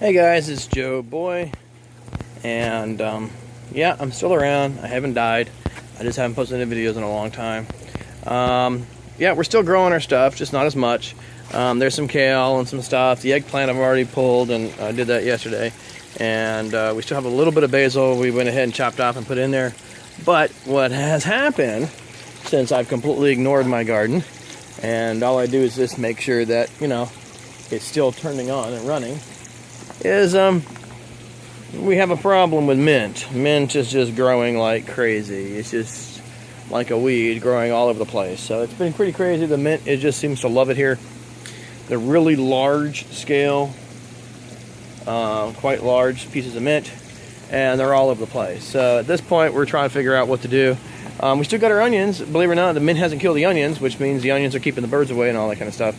Hey guys, it's Joe Boy, and yeah, I'm still around. I haven't died. I just haven't posted any videos in a long time. Yeah, we're still growing our stuff, just not as much. There's some kale and some stuff. The eggplant I've already pulled, and I did that yesterday. And we still have a little bit of basil we went ahead and chopped off and put in there. But what has happened, since I've completely ignored my garden, and all I do is just make sure that, you know, it's still turning on and running, is we have a problem with mint. Mint is just growing like crazy. It's just like a weed growing all over the place. So it's been pretty crazy. The mint, it just seems to love it here. They're really large scale, quite large pieces of mint, and they're all over the place. So at this point, we're trying to figure out what to do. We still got our onions. Believe it or not, the mint hasn't killed the onions, which means the onions are keeping the birds away and all that kind of stuff.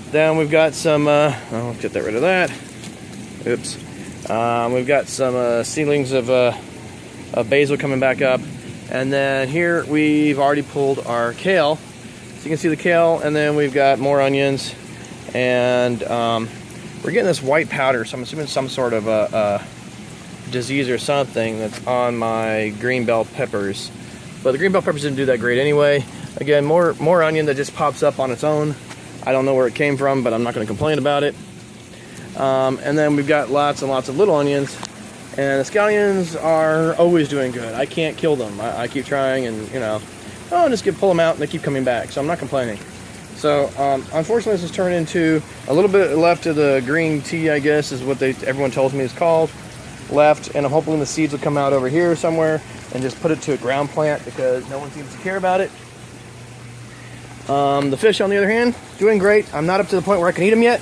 Then we've got some, I'll get rid of that. Oops. We've got some seedlings of basil coming back up. And then here we've already pulled our kale. So you can see the kale, and then we've got more onions. And we're getting this white powder, so I'm assuming some sort of a disease or something that's on my green bell peppers. But the green bell peppers didn't do that great anyway. Again, more onion that just pops up on its own. I don't know where it came from, but I'm not going to complain about it. And then we've got lots and lots of little onions. And the scallions are always doing good. I can't kill them. I keep trying, and, you know, just pull them out, and they keep coming back. So I'm not complaining. So unfortunately, this has turned into a little bit left of the green tea, I guess, is what everyone tells me is called. Left, and I'm hoping the seeds will come out over here somewhere and just put it to a ground plant because no one seems to care about it. The fish, on the other hand, doing great. I'm not up to the point where I can eat them yet,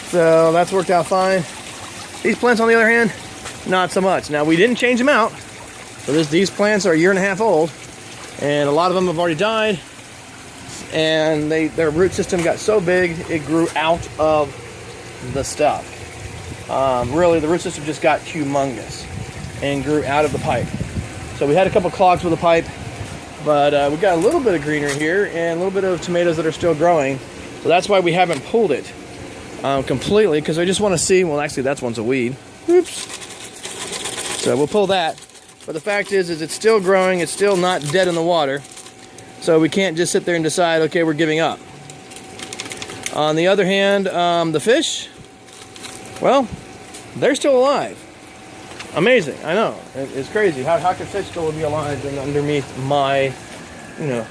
so that's worked out fine. These plants, on the other hand, not so much. Now, we didn't change them out, so these plants are a year and a half old, and a lot of them have already died, and their root system got so big it grew out of the stuff. Really, the root system just got humongous and grew out of the pipe. So we had a couple clogs with the pipe. But we got a little bit of greenery here and a little bit of tomatoes that are still growing. So that's why we haven't pulled it completely, because I just want to see. Well, actually, that one's a weed. Oops. So we'll pull that. But the fact is it's still growing. It's still not dead in the water. So we can't just sit there and decide, okay, we're giving up. On the other hand, the fish, well, they're still alive. Amazing, I know. It's crazy. How can fish still be alive and underneath my,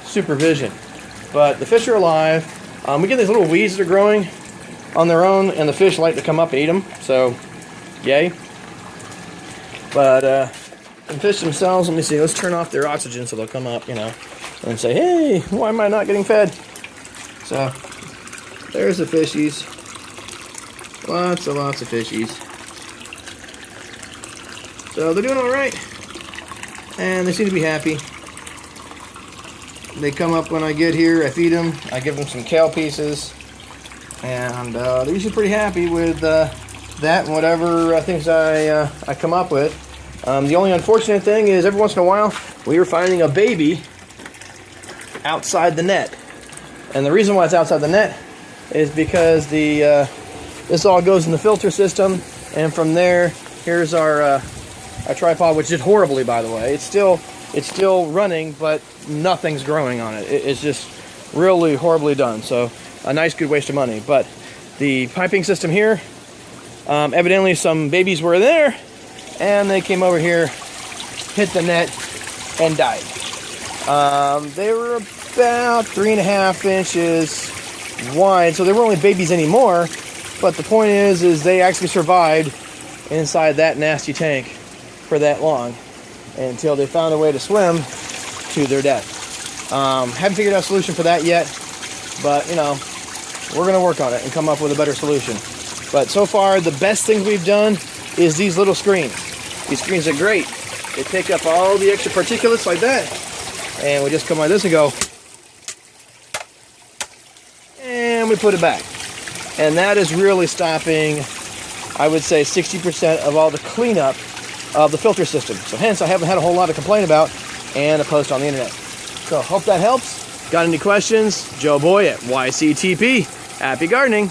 supervision? But the fish are alive. We get these little weeds that are growing on their own, and the fish like to come up and eat them. So, yay. But the fish themselves, let me see. Let's turn off their oxygen so they'll come up, and say, hey, why am I not getting fed? So, there's the fishies. Lots and lots of fishies. So they're doing all right, and they seem to be happy. They come up when I get here, I feed them, I give them some kale pieces, and they're usually pretty happy with that and whatever things I come up with. The only unfortunate thing is every once in a while we are finding a baby outside the net. And the reason why it's outside the net is because this all goes in the filter system, and from there, here's our tripod, which did horribly, by the way. It's still running, but nothing's growing on it. It's just really horribly done. So a nice, good waste of money. But the piping system here, evidently some babies were there, and they came over here, hit the net, and died. They were about 3.5 inches wide, so they weren't really babies anymore. But the point is they actually survived inside that nasty tank for that long until they found a way to swim to their death. Haven't figured out a solution for that yet, but we're going to work on it and come up with a better solution. But so far, the best things we've done is these little screens. These screens are great. They take up all the extra particulates like that, and we just come like this and go, and we put it back. And that is really stopping, I would say, 60% of all the cleanup of the filter system. So hence, I haven't had a whole lot to complain about and a post on the internet. So hope that helps. Got any questions? Joe Boy at YCTP. Happy gardening.